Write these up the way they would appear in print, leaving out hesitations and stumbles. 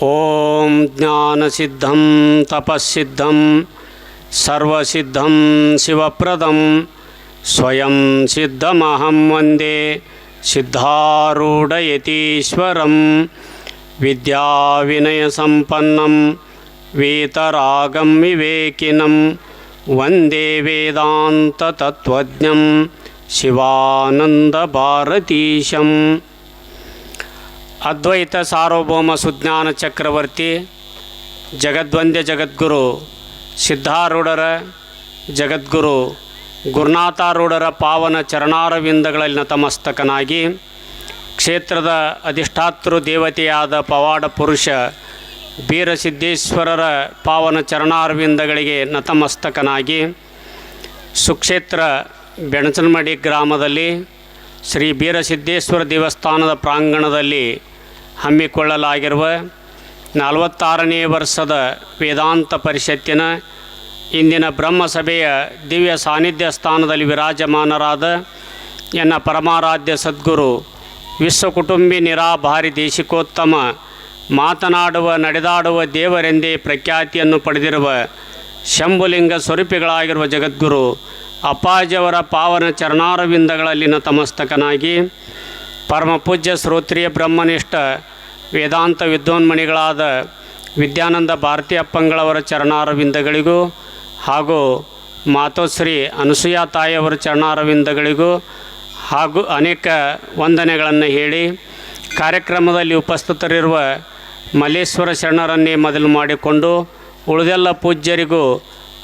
ಓಂ ಜ್ಞಾನಸಿದ್ಧಂ ತಪಸ್ಸಿದ್ಧಂ ಸರ್ವಸಿದ್ಧಂ ಶಿವಪ್ರದಂ ಸ್ವಯಂ ಸಿದ್ಧಮಹಂ ವಂದೇ ಸಿದ್ಧಾರೂಢಯತೀಶ್ವರಂ ವಿದ್ಯಾವಿನಯಸಂಪನ್ನಂ ವೇತರಾಗಂ ವಿವೇಕಿನಂ ವಂದೇ ವೇದಾಂತತತ್ವಜ್ಞಂ ಶಿವಾನಂದಭಾರತೀಶಂ. ಅದ್ವೈತ ಸಾರ್ವಭೌಮ ಸುಜ್ಞಾನ ಚಕ್ರವರ್ತಿ ಜಗದ್ವಂದ್ಯ ಜಗದ್ಗುರು ಸಿದ್ಧಾರೂಢರ ಜಗದ್ಗುರು ಗುರುನಾಥಾರೂಢರ ಪಾವನ ಚರಣಾರವಿಂದಗಳಲ್ಲಿ ನತಮಸ್ತಕನಾಗಿ ಕ್ಷೇತ್ರದ ಅಧಿಷ್ಠಾತೃ ದೇವತೆಯಾದ ಪವಾಡ ಪುರುಷ ಬೀರಸಿದ್ದೇಶ್ವರರ ಪಾವನ ಚರಣಾರವಿಂದಗಳಿಗೆ ನತಮಸ್ತಕನಾಗಿ ಸುಕ್ಷೇತ್ರ ಬೆಣಚನಮಡಿ ಗ್ರಾಮದಲ್ಲಿ ಶ್ರೀ ಬೀರಸಿದ್ದೇಶ್ವರ ದೇವಸ್ಥಾನದ ಪ್ರಾಂಗಣದಲ್ಲಿ ಹಮ್ಮಿಕೊಳ್ಳಲಾಗಿರುವ 46ನೇ ವರ್ಷದ ವೇದಾಂತ ಪರಿಷತ್ತಿನ ಇಂದಿನ ಬ್ರಹ್ಮಸಭೆಯ ದಿವ್ಯ ಸಾನ್ನಿಧ್ಯ ಸ್ಥಾನದಲ್ಲಿ ವಿರಾಜಮಾನರಾದ ಎನ್ನ ಪರಮಾರಾಧ್ಯ ಸದ್ಗುರು ವಿಶ್ವಕುಟುಂಬಿ ನಿರಾಭಾರಿ ದೇಶಿಕೋತ್ತಮ ಮಾತನಾಡುವ ನಡೆದಾಡುವ ದೇವರೆಂದೇ ಪ್ರಖ್ಯಾತಿಯನ್ನು ಪಡೆದಿರುವ ಶಂಭುಲಿಂಗ ಸ್ವರೂಪಿಗಳಾಗಿರುವ ಜಗದ್ಗುರು ಅಪ್ಪಾಜಿಯವರ ಪಾವನ ಚರಣಾರವಿಂದಗಳಲ್ಲಿ ನತಮಸ್ತಕನಾಗಿ ಪರಮಪೂಜ್ಯ ಶ್ರೋತ್ರಿಯ ಬ್ರಹ್ಮನಿಷ್ಠ ವೇದಾಂತ ವಿದ್ವಾನ್ಮಣಿಗಳಾದ ವಿದ್ಯಾನಂದ ಭಾರತಿ ಅಪ್ಪಂಗಳವರ ಚರಣಾರವಿಂದಗಳಿಗೂ ಹಾಗೂ ಮಾತೋಶ್ರೀ ಅನಸೂಯ ತಾಯಿಯವರ ಚರಣಾರವಿಂದಗಳಿಗೂ ಹಾಗೂ ಅನೇಕ ವಂದನೆಗಳನ್ನು ಹೇಳಿ ಕಾರ್ಯಕ್ರಮದಲ್ಲಿ ಉಪಸ್ಥಿತರಿರುವ ಮಲ್ಲೇಶ್ವರ ಶರಣರನ್ನೇ ಮೊದಲು ಮಾಡಿಕೊಂಡು ಉಳಿದೆಲ್ಲ ಪೂಜ್ಯರಿಗೂ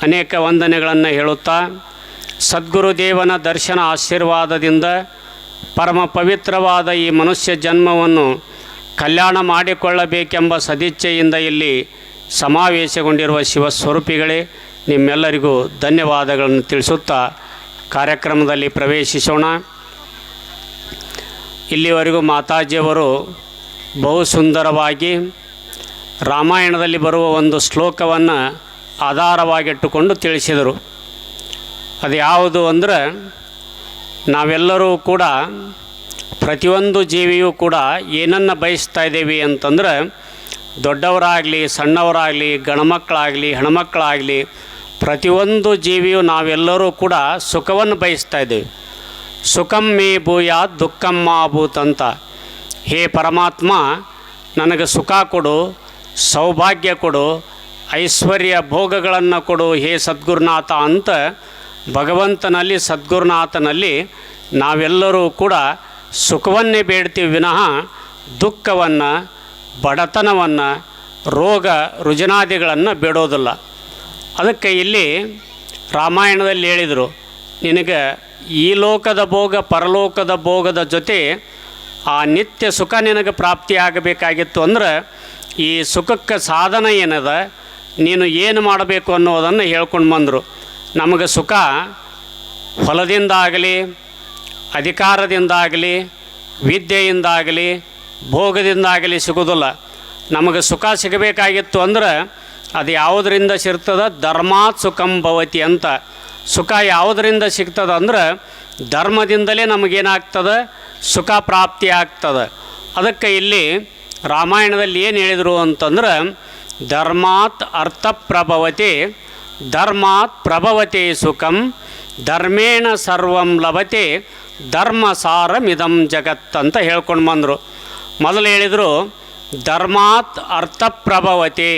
ಅನೇಕ ವಂದನೆಗಳನ್ನು ಹೇಳುತ್ತಾ, ಸದ್ಗುರುದೇವನ ದರ್ಶನ ಆಶೀರ್ವಾದದಿಂದ ಪರಮ ಪವಿತ್ರವಾದ ಈ ಮನುಷ್ಯ ಜನ್ಮವನ್ನು ಕಲ್ಯಾಣ ಮಾಡಿಕೊಳ್ಳಬೇಕೆಂಬ ಸದಿಚ್ಛೆಯಿಂದ ಇಲ್ಲಿ ಸಮಾವೇಶಗೊಂಡಿರುವ ಶಿವಸ್ವರೂಪಿಗಳೇ, ನಿಮ್ಮೆಲ್ಲರಿಗೂ ಧನ್ಯವಾದಗಳನ್ನು ತಿಳಿಸುತ್ತಾ ಕಾರ್ಯಕ್ರಮದಲ್ಲಿ ಪ್ರವೇಶಿಸೋಣ. ಇಲ್ಲಿವರೆಗೂ ಮಾತಾಜಿಯವರು ಬಹು ಸುಂದರವಾಗಿ ರಾಮಾಯಣದಲ್ಲಿ ಬರುವ ಒಂದು ಶ್ಲೋಕವನ್ನು ಆಧಾರವಾಗಿಟ್ಟುಕೊಂಡು ತಿಳಿಸಿದರು. ಅದು ಯಾವುದು ಅಂದರೆ, ನಾವೆಲ್ಲರೂ ಕೂಡ ಪ್ರತಿಯೊಂದು ಜೀವಿಯೂ ಕೂಡ ಏನನ್ನು ಬಯಸ್ತಾ ಇದ್ದೀವಿ ಅಂತಂದ್ರೆ, ದೊಡ್ಡವರಾಗಲಿ ಸಣ್ಣವರಾಗಲಿ ಗಣಮಕ್ಕಳಾಗಲಿ ಹೆಣ್ಮಕ್ಕಳಾಗಲಿ ಪ್ರತಿಯೊಂದು ಜೀವಿಯು ನಾವೆಲ್ಲರೂ ಕೂಡ ಸುಖವನ್ನು ಬಯಸ್ತಾ ಇದ್ದೀವಿ. ಸುಖಂ ಮೇ ಭೂಯಾತ್ ದುಃಖಂ ಮಾ ಭೂತ್ ಅಂತ. ಹೇ ಪರಮಾತ್ಮ, ನನಗೆ ಸುಖ ಕೊಡು, ಸೌಭಾಗ್ಯ ಕೊಡು, ಐಶ್ವರ್ಯ ಭೋಗಗಳನ್ನು ಕೊಡು ಹೇ ಸದ್ಗುರುನಾಥ ಅಂತ ಭಗವಂತನಲ್ಲಿ ಸದ್ಗುರುನಾಥನಲ್ಲಿ ನಾವೆಲ್ಲರೂ ಕೂಡ ಸುಖವನ್ನೇ ಬೇಡ್ತೀವಿ ವಿನಃ ದುಃಖವನ್ನು, ಬಡತನವನ್ನು, ರೋಗ ರುಜಿನಾದಿಗಳನ್ನು ಬೇಡೋದಿಲ್ಲ. ಅದಕ್ಕೆ ಇಲ್ಲಿ ರಾಮಾಯಣದಲ್ಲಿ ಹೇಳಿದರು, ನಿನಗೆ ಈ ಲೋಕದ ಭೋಗ ಪರಲೋಕದ ಭೋಗದ ಜೊತೆ ಆ ನಿತ್ಯ ಸುಖ ನಿನಗೆ ಪ್ರಾಪ್ತಿಯಾಗಬೇಕಾಗಿತ್ತು ಅಂದ್ರೆ ಈ ಸುಖಕ್ಕೆ ಸಾಧನ ಏನದ, ನೀನು ಏನು ಮಾಡಬೇಕು ಅನ್ನೋದನ್ನು ಹೇಳ್ಕೊಂಡು ಬಂದರು. ನಮಗೆ ಸುಖ ಹೊಲದಿಂದಾಗಲಿ ಅಧಿಕಾರದಿಂದಾಗಲಿ ವಿದ್ಯೆಯಿಂದಾಗಲಿ ಭೋಗದಿಂದಾಗಲಿ ಸಿಗೋದಿಲ್ಲ. ನಮಗೆ ಸುಖ ಸಿಗಬೇಕಾಗಿತ್ತು ಅಂದ್ರೆ ಅದು ಯಾವುದರಿಂದ ಸಿಗ್ತದೆ, ಧರ್ಮಾತ್ ಸುಖಂ ಭವತಿ ಅಂತ. ಸುಖ ಯಾವುದರಿಂದ ಸಿಗ್ತದೆ ಅಂದ್ರೆ ಧರ್ಮದಿಂದಲೇ ನಮಗೇನಾಗ್ತದೆ, ಸುಖ ಪ್ರಾಪ್ತಿ ಆಗ್ತದೆ. ಅದಕ್ಕೆ ಇಲ್ಲಿ ರಾಮಾಯಣದಲ್ಲಿ ಏನು ಹೇಳಿದರು ಅಂತಂದ್ರೆ, ಧರ್ಮಾತ್ ಅರ್ಥ ಪ್ರಭವತೆ, ಧರ್ಮಾತ್ ಪ್ರಭವತೆ ಸುಖಂ, ಧರ್ಮೇಣ ಸರ್ವಂ ಲಭತೆ, ಧರ್ಮ ಸಾರಮಿದಂ ಜಗತ್ ಅಂತ ಹೇಳ್ಕೊಂಡು ಬಂದರು. ಮೊದಲು ಹೇಳಿದರು ಧರ್ಮಾತ್ ಅರ್ಥ ಪ್ರಭವತೆ,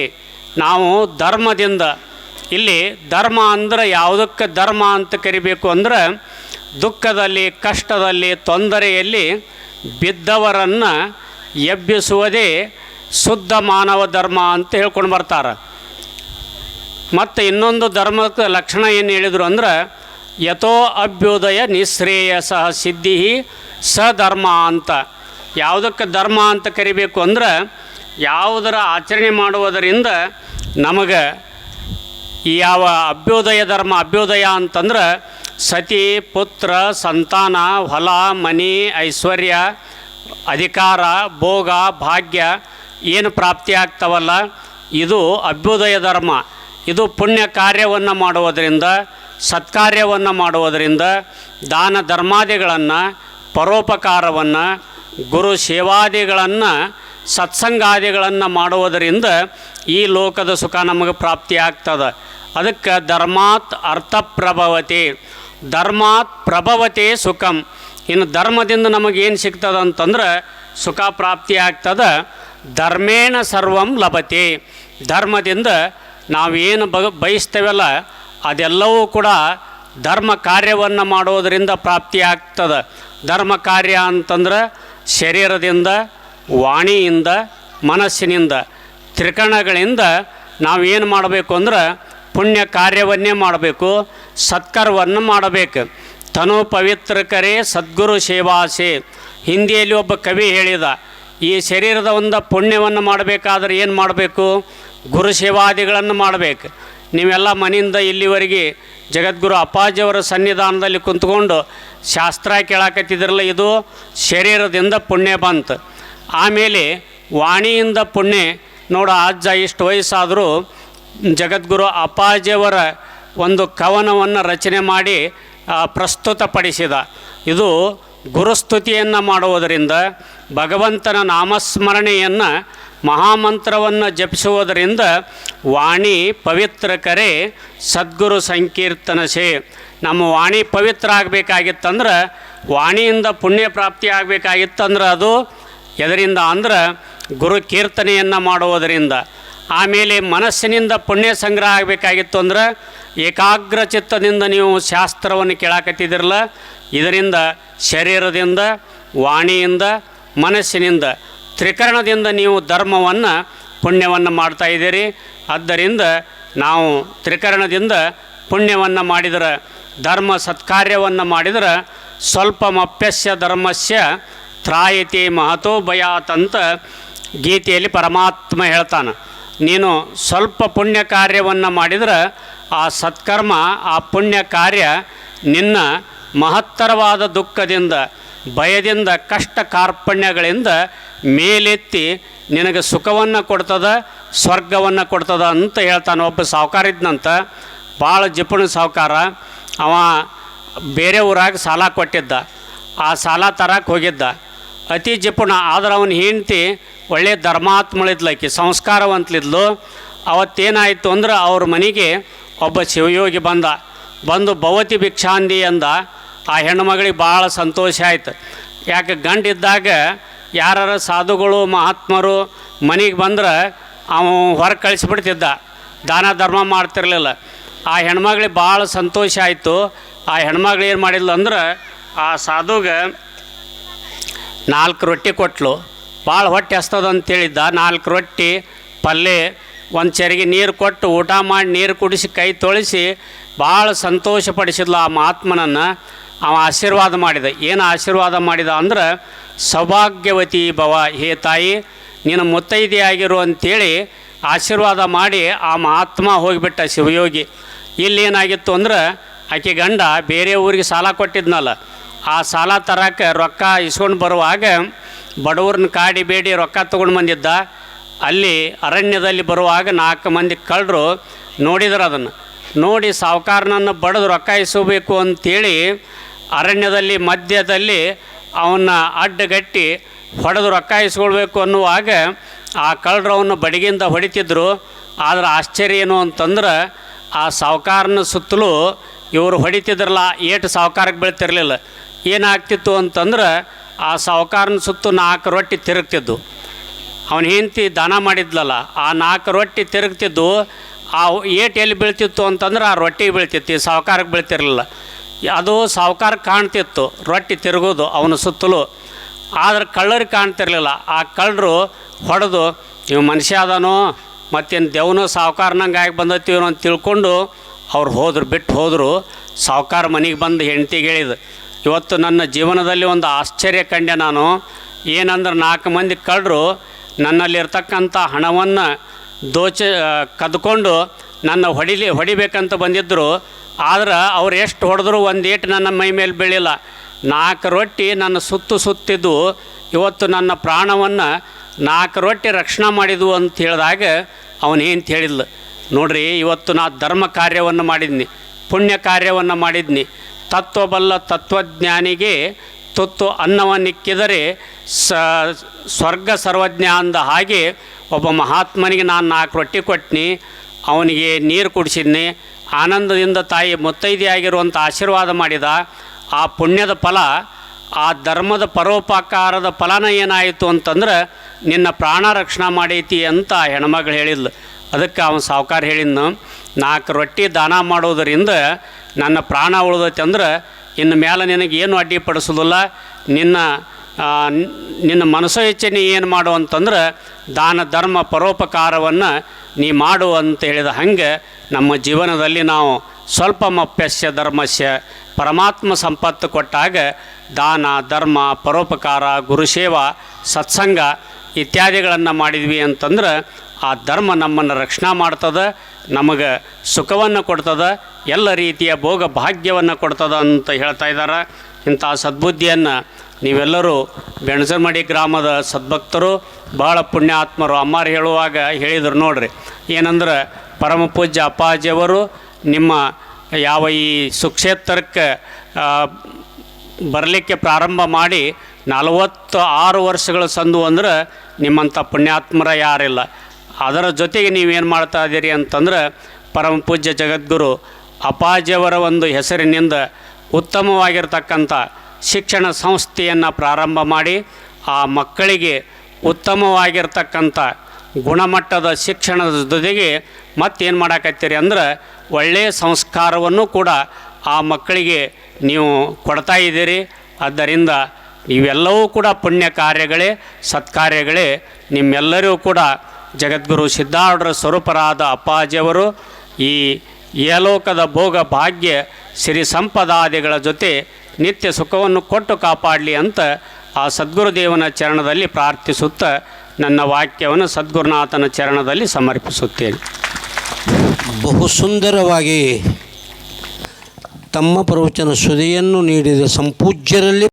ನಾವು ಧರ್ಮದಿಂದ. ಇಲ್ಲಿ ಧರ್ಮ ಅಂದ್ರೆ ಯಾವುದಕ್ಕೆ ಧರ್ಮ ಅಂತ ಕರಿಬೇಕು ಅಂದ್ರೆ, ದುಃಖದಲ್ಲಿ ಕಷ್ಟದಲ್ಲಿ ತೊಂದರೆಯಲ್ಲಿ ಬಿದ್ದವರನ್ನು ಎಬ್ಬಿಸುವುದೇ ಶುದ್ಧ ಮಾನವ ಧರ್ಮ ಅಂತ ಹೇಳ್ಕೊಂಡು ಬರ್ತಾರೆ. ಮತ್ತು ಇನ್ನೊಂದು ಧರ್ಮದ ಲಕ್ಷಣ ಏನು ಹೇಳಿದರು ಅಂದ್ರೆ, ಯಥೋ ಅಭ್ಯುದಯ ನಿಶ್ರೇಯಸ ಸಿದ್ಧಿ ಸಧರ್ಮ ಅಂತ. ಯಾವುದಕ್ಕೆ ಧರ್ಮ ಅಂತ ಕರಿಬೇಕು ಅಂದ್ರೆ, ಯಾವುದರ ಆಚರಣೆ ಮಾಡುವುದರಿಂದ ನಮಗೆ ಯಾವ ಅಭ್ಯುದಯ ಧರ್ಮ, ಅಭ್ಯುದಯ ಅಂತಂದ್ರೆ ಸತಿ ಪುತ್ರ ಸಂತಾನ ಹೊಲ ಮನೆ ಐಶ್ವರ್ಯ ಅಧಿಕಾರ ಭೋಗ ಭಾಗ್ಯ ಏನು ಪ್ರಾಪ್ತಿಯಾಗ್ತವಲ್ಲ, ಇದು ಅಭ್ಯುದಯ ಧರ್ಮ. ಇದು ಪುಣ್ಯ ಕಾರ್ಯವನ್ನು ಮಾಡುವುದರಿಂದ, ಸತ್ಕಾರ್ಯವನ್ನು ಮಾಡುವುದರಿಂದ, ದಾನ ಧರ್ಮಾದಿಗಳನ್ನು, ಪರೋಪಕಾರವನ್ನು, ಗುರು ಸೇವಾದಿಗಳನ್ನು ಸತ್ಸಂಗಾದಿಗಳನ್ನು ಮಾಡುವುದರಿಂದ ಈ ಲೋಕದ ಸುಖ ನಮಗೆ ಪ್ರಾಪ್ತಿಯಾಗ್ತದೆ. ಅದಕ್ಕೆ ಧರ್ಮಾತ್ ಅರ್ಥಪ್ರಭವತೆ, ಧರ್ಮಾತ್ ಪ್ರಭವತೆ ಸುಖಂ. ಇನ್ನು ಧರ್ಮದಿಂದ ನಮಗೇನು ಸಿಗ್ತದೆ ಅಂತಂದ್ರೆ ಸುಖ ಪ್ರಾಪ್ತಿಯಾಗ್ತದೆ. ಧರ್ಮೇಣ ಸರ್ವಂ ಲಭತೆ, ಧರ್ಮದಿಂದ ನಾವೇನು ಬಯಸ್ತೇವಲ್ಲ ಅದೆಲ್ಲವೂ ಕೂಡ ಧರ್ಮ ಕಾರ್ಯವನ್ನು ಮಾಡೋದರಿಂದ ಪ್ರಾಪ್ತಿಯಾಗ್ತದೆ. ಧರ್ಮ ಕಾರ್ಯ ಅಂತಂದ್ರೆ ಶರೀರದಿಂದ, ವಾಣಿಯಿಂದ, ಮನಸ್ಸಿನಿಂದ, ತ್ರಿಕರಣಗಳಿಂದ ನಾವೇನು ಮಾಡಬೇಕು ಅಂದ್ರೆ ಪುಣ್ಯ ಕಾರ್ಯವನ್ನೇ ಮಾಡಬೇಕು, ಸತ್ಕರ್ಮವನ್ನು ಮಾಡಬೇಕು. ತನು ಪವಿತ್ರಕರೇ ಸದ್ಗುರು ಸೇವಾಸೆ. ಹಿಂದಿಯಲ್ಲಿ ಒಬ್ಬ ಕವಿ ಹೇಳಿದ, ಈ ಶರೀರದ ಒಂದು ಪುಣ್ಯವನ್ನು ಮಾಡಬೇಕಾದ್ರೆ ಏನು ಮಾಡಬೇಕು? ಗುರು ಸೇವಾದಿಗಳನ್ನು ಮಾಡಬೇಕು. ನೀವೆಲ್ಲ ಮನೆಯಿಂದ ಇಲ್ಲಿವರೆಗೆ ಜಗದ್ಗುರು ಅಪ್ಪಾಜಿಯವರ ಸನ್ನಿಧಾನದಲ್ಲಿ ಕುಂತ್ಕೊಂಡು ಶಾಸ್ತ್ರ ಕೇಳಾಕತ್ತಿದ್ರಲ್ಲ, ಇದು ಶರೀರದಿಂದ ಪುಣ್ಯ ಬಂತು. ಆಮೇಲೆ ವಾಣಿಯಿಂದ ಪುಣ್ಯ. ನೋಡು, ಅಜ್ಜ ಇಷ್ಟು ವಯಸ್ಸಾದರೂ ಜಗದ್ಗುರು ಅಪ್ಪಾಜಿಯವರ ಒಂದು ಕವನವನ್ನು ರಚನೆ ಮಾಡಿ ಪ್ರಸ್ತುತಪಡಿಸಿದ. ಇದು ಗುರುಸ್ತುತಿಯನ್ನು ಮಾಡುವುದರಿಂದ, ಭಗವಂತನ ನಾಮಸ್ಮರಣೆಯನ್ನು ಮಹಾಮಂತ್ರವನ್ನು ಜಪಿಸುವುದರಿಂದ ವಾಣಿ ಪವಿತ್ರಕರೆ ಸದ್ಗುರು ಸಂಕೀರ್ತನಸೆ. ನಮ್ಮ ವಾಣಿ ಪವಿತ್ರ ಆಗಬೇಕಾಗಿತ್ತಂದ್ರೆ, ವಾಣಿಯಿಂದ ಪುಣ್ಯ ಪ್ರಾಪ್ತಿ ಆಗಬೇಕಾಗಿತ್ತಂದ್ರೆ ಅದು ಎದರಿಂದ ಅಂದ್ರೆ ಗುರು ಕೀರ್ತನೆಯನ್ನು ಮಾಡುವುದರಿಂದ. ಆಮೇಲೆ ಮನಸ್ಸಿನಿಂದ ಪುಣ್ಯ ಸಂಗ್ರಹ ಆಗಬೇಕಾಗಿತ್ತು ಅಂದ್ರೆ ಏಕಾಗ್ರ ಚಿತ್ತದಿಂದ ನೀವು ಶಾಸ್ತ್ರವನ್ನು ಕೇಳಾಕತ್ತಿದ್ದಿರಲ್ಲ, ಇದರಿಂದ ಶರೀರದಿಂದ, ವಾಣಿಯಿಂದ, ಮನಸ್ಸಿನಿಂದ, ತ್ರಿಕರಣದಿಂದ ನೀವು ಧರ್ಮವನ್ನು ಪುಣ್ಯವನ್ನು ಮಾಡ್ತಾಯಿದ್ದೀರಿ. ಆದ್ದರಿಂದ ನಾವು ತ್ರಿಕರಣದಿಂದ ಪುಣ್ಯವನ್ನು ಮಾಡಿದರೆ, ಧರ್ಮ ಸತ್ಕಾರ್ಯವನ್ನು ಮಾಡಿದರೆ ಸ್ವಲ್ಪಮಪ್ಯಸ್ಯ ಧರ್ಮಸ್ಯ ತ್ರಾಯತಿ ಮಹತೋ ಭಯಾತ್ ಅಂತ ಗೀತೆಯಲ್ಲಿ ಪರಮಾತ್ಮ ಹೇಳ್ತಾನೆ. ನೀನು ಸ್ವಲ್ಪ ಪುಣ್ಯ ಕಾರ್ಯವನ್ನು ಮಾಡಿದರೆ ಆ ಸತ್ಕರ್ಮ, ಆ ಪುಣ್ಯ ಕಾರ್ಯ ನಿನ್ನ ಮಹತ್ತರವಾದ ದುಃಖದಿಂದ, ಭಯದಿಂದ, ಕಷ್ಟ ಕಾರ್ಪಣ್ಯಗಳಿಂದ ಮೇಲೆತ್ತಿ ನಿನಗೆ ಸುಖವನ್ನು ಕೊಡ್ತದೆ, ಸ್ವರ್ಗವನ್ನು ಕೊಡ್ತದೆ ಅಂತ ಹೇಳ್ತಾನೆ. ಒಬ್ಬ ಸಾಹುಕಾರ ಇದ್ನಂತ, ಭಾಳ ಜಿಪುಣ ಸಾಹುಕಾರ. ಅವ ಬೇರೆ ಊರಾಗ ಸಾಲ ಕೊಟ್ಟಿದ್ದ. ಆ ಸಾಲ ತರಕ್ಕೆ ಹೋಗಿದ್ದ, ಅತಿ ಜಿಪುಣ. ಆದ್ರೆ ಅವನ ಹೆಂಡತಿ ಒಳ್ಳೆಯ ಧರ್ಮಾತ್ಮಳಿದ್ಲಕ್ಕಿ, ಸಂಸ್ಕಾರವಂತಲಿದ್ಲು. ಅವತ್ತೇನಾಯಿತು ಅಂದ್ರೆ ಅವ್ರ ಮನೆಗೆ ಒಬ್ಬ ಶಿವಯೋಗಿ ಬಂದು ಭವತಿ ಭಿಕ್ಷಾಂದಿ ಅಂದ. ಆ ಹೆಣ್ಣುಮಗಳಿಗೆ ಭಾಳ ಸಂತೋಷ ಆಯ್ತು. ಯಾಕೆ ಗಂಡಿದ್ದಾಗ ಯಾರು ಸಾಧುಗಳು ಮಹಾತ್ಮರು ಮನೆಗೆ ಬಂದ್ರೆ ಅವ ಹೊರಗೆ ಕಳಿಸ್ಬಿಡ್ತಿದ್ದ, ದಾನ ಧರ್ಮ ಮಾಡ್ತಿರ್ಲಿಲ್ಲ. ಆ ಹೆಣ್ಮಗಳಿಗೆ ಭಾಳ ಸಂತೋಷ ಆಯಿತು. ಆ ಹೆಣ್ಮಗಳು ಏನು ಮಾಡಿದ್ಲು ಅಂದ್ರೆ ಆ ಸಾಧುಗೆ 4 ರೊಟ್ಟಿ ಕೊಟ್ಲು. ಭಾಳ ಹೊಟ್ಟೆ ಹಸ್ತದ ಅಂತೇಳಿದ್ದ. 4 ರೊಟ್ಟಿ, ಪಲ್ಯ, ಒಂದು ಚರಿಗೆ ನೀರು ಕೊಟ್ಟು ಊಟ ಮಾಡಿ ನೀರು ಕುಡಿಸಿ ಕೈ ತೊಳಿಸಿ ಭಾಳ ಸಂತೋಷಪಡಿಸಿದ್ಲು ಆ ಮಹಾತ್ಮನನ್ನು. ಅವ ಆಶೀರ್ವಾದ ಮಾಡಿದ. ಏನು ಆಶೀರ್ವಾದ ಮಾಡಿದ ಅಂದ್ರೆ, ಸೌಭಾಗ್ಯವತಿ ಭವ, ಹೇ ತಾಯಿ ನೀನು ಮುತ್ತೈದೆಯಾಗಿರು ಅಂಥೇಳಿ ಆಶೀರ್ವಾದ ಮಾಡಿ ಆ ಮಹಾತ್ಮ ಹೋಗಿಬಿಟ್ಟ ಶಿವಯೋಗಿ. ಇಲ್ಲೇನಾಗಿತ್ತು ಅಂದ್ರೆ ಆಕೆ ಗಂಡ ಬೇರೆ ಊರಿಗೆ ಸಾಲ ಕೊಟ್ಟಿದ್ನಲ್ಲ, ಆ ಸಾಲ ತರಕ್ಕೆ ರೊಕ್ಕ ಇಸ್ಕೊಂಡು ಬರುವಾಗ ಬಡವ್ರನ್ನ ಕಾಡಿ ಬೇಡಿ ರೊಕ್ಕ ತೊಗೊಂಡು ಬಂದಿದ್ದ. ಅಲ್ಲಿ ಅರಣ್ಯದಲ್ಲಿ ಬರುವಾಗ 4 ಮಂದಿ ಕಳ್ಳರು ನೋಡಿದ್ರು. ಅದನ್ನು ನೋಡಿ ಸಾಹುಕಾರನನ್ನು ಬಡಿದು ರೊಕ್ಕ ಇಸಬೇಕು ಅಂಥೇಳಿ ಅರಣ್ಯದಲ್ಲಿ ಮಧ್ಯದಲ್ಲಿ ಅವನ್ನ ಅಡ್ಡಗಟ್ಟಿ ಹೊಡೆದು ರೊಕ್ಕ ಇಸ್ಕೊಳ್ಬೇಕು ಅನ್ನುವಾಗ ಆ ಕಳ್ಳರು ಅವನ್ನ ಬಡಿಗಿಂದ ಹೊಡಿತಿದ್ರು. ಆದರೆ ಆಶ್ಚರ್ಯ ಏನು ಅಂತಂದ್ರೆ, ಆ ಸಾಹುಕಾರನ ಸುತ್ತಲೂ ಇವರು ಹೊಡಿತಿದ್ರಲ್ಲ, ಏಟು ಸಾಹುಕಾರಕ್ಕೆ ಬೀಳ್ತಿರ್ಲಿಲ್ಲ. ಏನಾಗ್ತಿತ್ತು ಅಂತಂದ್ರೆ, ಆ ಸಾಹುಕಾರನ ಸುತ್ತು 4 ರೊಟ್ಟಿ ತಿರುಗ್ತಿದ್ದು. ಅವನ ಹೆಂಡತಿ ದಾನ ಮಾಡಿದ್ಲಲ್ಲ, ಆ 4 ರೊಟ್ಟಿ ತಿರುಗ್ತಿದ್ದು. ಆ ಏಟು ಎಲ್ಲಿ ಬೀಳ್ತಿತ್ತು ಅಂತಂದ್ರೆ ಆ ರೊಟ್ಟಿಗೆ ಬೀಳ್ತಿತ್ತು, ಈ ಸಾಹುಕಾರಕ್ಕೆ ಬೀಳ್ತಿರಲಿಲ್ಲ. ಅದು ಸಾಹುಕಾರ ಕಾಣ್ತಿತ್ತು ರೊಟ್ಟಿ ತಿರುಗೋದು ಅವನ ಸುತ್ತಲೂ. ಆದರೆ ಕಳ್ಳರಿಗೆ ಕಾಣ್ತಿರ್ಲಿಲ್ಲ. ಆ ಕಳ್ಳರು ಹೊಡೆದು ಇವು ಮನುಷ್ಯ ಅದಾನೋ, ಮತ್ತೇನು ದೇವನೋ ಸಾಹುಕಾರನಂಗೆ ಆಗಿ ಬಂದತ್ತೀವೋ ಅಂತ ತಿಳ್ಕೊಂಡು ಅವ್ರು ಹೋದ್ರು, ಬಿಟ್ಟು ಹೋದರು. ಸಾಹುಕಾರ ಮನೆಗೆ ಬಂದು ಹೆಂಡ್ತಿಗೆ ಹೇಳಿದ, ಇವತ್ತು ನನ್ನ ಜೀವನದಲ್ಲಿ ಒಂದು ಆಶ್ಚರ್ಯ ಕಂಡೆ ನಾನು. ಏನಂದ್ರೆ 4 ಮಂದಿ ಕಳ್ಳರು ನನ್ನಲ್ಲಿರ್ತಕ್ಕಂಥ ಹಣವನ್ನು ಕದ್ಕೊಂಡು ನನ್ನ ಹೊಡಿಬೇಕಂತ ಬಂದಿದ್ದರು. ಆದ್ರೆ ಅವ್ರು ಎಷ್ಟು ಹೊಡೆದ್ರು ಒಂದು ಏಟು ನನ್ನ ಮೈ ಮೇಲೆ ಬೀಳಿಲ್ಲ. 4 ರೊಟ್ಟಿ ನನ್ನ ಸುತ್ತಿದ್ದು. ಇವತ್ತು ನನ್ನ ಪ್ರಾಣವನ್ನು 4 ರೊಟ್ಟಿ ರಕ್ಷಣೆ ಮಾಡಿದ್ವು ಅಂತ ಹೇಳಿದಾಗ ಅವನೇನು ಹೇಳಿದ್ಲು, ನೋಡ್ರಿ ಇವತ್ತು ನಾ ಧರ್ಮ ಕಾರ್ಯವನ್ನು ಮಾಡಿದ್ನಿ, ಪುಣ್ಯ ಕಾರ್ಯವನ್ನು ಮಾಡಿದ್ನಿ. ತತ್ವಬಲ್ಲ ತತ್ವಜ್ಞಾನಿಗೆ ತುತ್ತು ಅನ್ನವನ್ನಿಕ್ಕಿದರೆ ಸ್ವರ್ಗ ಸರ್ವಜ್ಞ ಅಂದ ಹಾಗೆ ಒಬ್ಬ ಮಹಾತ್ಮನಿಗೆ ನಾನು 4 ರೊಟ್ಟಿ ಕೊಟ್ಟಿನಿ, ಅವನಿಗೆ ನೀರು ಕುಡಿಸಿದ್ನಿ, ಆನಂದದಿಂದ ತಾಯಿ ಮುತ್ತೈದೆಯಾಗಿರುವಂಥ ಆಶೀರ್ವಾದ ಮಾಡಿದ. ಆ ಪುಣ್ಯದ ಫಲ, ಆ ಧರ್ಮದ ಪರೋಪಕಾರದ ಫಲನ ಏನಾಯಿತು ಅಂತಂದ್ರೆ ನಿನ್ನ ಪ್ರಾಣ ರಕ್ಷಣೆ ಮಾಡೈತಿ ಅಂತ ಹೆಣ್ಮಗಳು ಹೇಳಿದ್ಲು. ಅದಕ್ಕೆ ಅವನು ಸಾವುಕಾರ ಹೇಳಿದ್ನು, 4 ರೊಟ್ಟಿ ದಾನ ಮಾಡೋದರಿಂದ ನನ್ನ ಪ್ರಾಣ ಉಳಿದೈತಿ ಅಂದ್ರೆ ಇನ್ನು ಮೇಲೆ ನಿನಗೇನು ಅಡ್ಡಿಪಡಿಸೋದಿಲ್ಲ. ನಿನ್ನ ಮನಸ್ಸು ಇಚ್ಛೆ ನೀ ಏನು ಮಾಡು ಅಂತಂದ್ರೆ ದಾನ ಧರ್ಮ ಪರೋಪಕಾರವನ್ನು ನೀ ಮಾಡು ಅಂತ ಹೇಳಿದ ಹಾಗೆ ನಮ್ಮ ಜೀವನದಲ್ಲಿ ನಾವು ಸ್ವಲ್ಪ ಮಪ್ಯಸ್ಯ ಧರ್ಮಸ್ಯ ಪರಮಾತ್ಮ ಸಂಪತ್ತು ಕೊಟ್ಟಾಗ ದಾನ ಧರ್ಮ ಪರೋಪಕಾರ ಗುರುಸೇವಾ ಸತ್ಸಂಗ ಇತ್ಯಾದಿಗಳನ್ನು ಮಾಡಿದ್ವಿ ಅಂತಂದ್ರೆ ಆ ಧರ್ಮ ನಮ್ಮನ್ನು ರಕ್ಷಣೆ ಮಾಡ್ತದೆ, ನಮಗೆ ಸುಖವನ್ನು ಕೊಡ್ತದೆ, ಎಲ್ಲ ರೀತಿಯ ಭೋಗ ಭಾಗ್ಯವನ್ನು ಕೊಡ್ತದೆ ಅಂತ ಹೇಳ್ತಾ ಇದ್ದಾರೆ. ಇಂಥ ಸದ್ಬುದ್ಧಿಯನ್ನು ನೀವೆಲ್ಲರೂ ಬೆಣಸಮಡಿ ಗ್ರಾಮದ ಸದ್ಭಕ್ತರು, ಭಾಳ ಪುಣ್ಯಾತ್ಮರು ಅಮ್ಮಾರು ಹೇಳುವಾಗ ಹೇಳಿದರು ನೋಡ್ರಿ. ಏನಂದ್ರೆ ಪರಮ ಪೂಜ್ಯ ಅಪ್ಪಾಜಿಯವರು ನಿಮ್ಮ ಯಾವ ಈ ಸುಕ್ಷೇತ್ರಕ್ಕೆ ಬರಲಿಕ್ಕೆ ಪ್ರಾರಂಭ ಮಾಡಿ 46 ವರ್ಷಗಳ ಸಂದು ಅಂದ್ರೆ ನಿಮ್ಮಂಥ ಪುಣ್ಯಾತ್ಮರ ಯಾರಿಲ್ಲ. ಅದರ ಜೊತೆಗೆ ನೀವೇನು ಮಾಡ್ತಾ ಇದ್ದೀರಿ ಅಂತಂದ್ರೆ ಪರಮ ಪೂಜ್ಯ ಜಗದ್ಗುರು ಅಪ್ಪಾಜಿಯವರ ಒಂದು ಹೆಸರಿನಿಂದ ಉತ್ತಮವಾಗಿರ್ತಕ್ಕಂಥ ಶಿಕ್ಷಣ ಸಂಸ್ಥೆಯನ್ನು ಪ್ರಾರಂಭ ಮಾಡಿ ಆ ಮಕ್ಕಳಿಗೆ ಉತ್ತಮವಾಗಿರ್ತಕ್ಕಂಥ ಗುಣಮಟ್ಟದ ಶಿಕ್ಷಣದ ಜೊತೆಗೆ ಮತ್ತೇನು ಮಾಡಾಕತ್ತೀರಿ ಅಂದ್ರೆ ಒಳ್ಳೆಯ ಸಂಸ್ಕಾರವನ್ನು ಕೂಡ ಆ ಮಕ್ಕಳಿಗೆ ನೀವು ಕೊಡ್ತಾ ಇದ್ದೀರಿ. ಆದ್ದರಿಂದ ಇವೆಲ್ಲವೂ ಕೂಡ ಪುಣ್ಯ ಕಾರ್ಯಗಳೇ, ಸತ್ಕಾರ್ಯಗಳೇ. ನಿಮ್ಮೆಲ್ಲರೂ ಕೂಡ ಜಗದ್ಗುರು ಸಿದ್ಧಾರೂಢರ ಸ್ವರೂಪರಾದ ಅಪ್ಪಾಜಿಯವರು ಈ ಏಲೋಕದ ಭೋಗ ಭಾಗ್ಯ ಸಿರಿ ಸಂಪದಾದಿಗಳ ಜೊತೆ ನಿತ್ಯ ಸುಖವನ್ನು ಕೊಟ್ಟು ಕಾಪಾಡಲಿ ಅಂತ ಆ ಸದ್ಗುರುದೇವನ ಚರಣದಲ್ಲಿ ಪ್ರಾರ್ಥಿಸುತ್ತಾ ನನ್ನ ವಾಕ್ಯವನ್ನು ಸದ್ಗುರುನಾಥನ ಚರಣದಲ್ಲಿ ಸಮರ್ಪಿಸುತ್ತೇನೆ. ಬಹು ಸುಂದರವಾಗಿ ತಮ್ಮ ಪ್ರವಚನ ಸುದೆಯನ್ನು ನೀಡಿದ ಸಂಪೂಜ್ಯರಲ್ಲಿ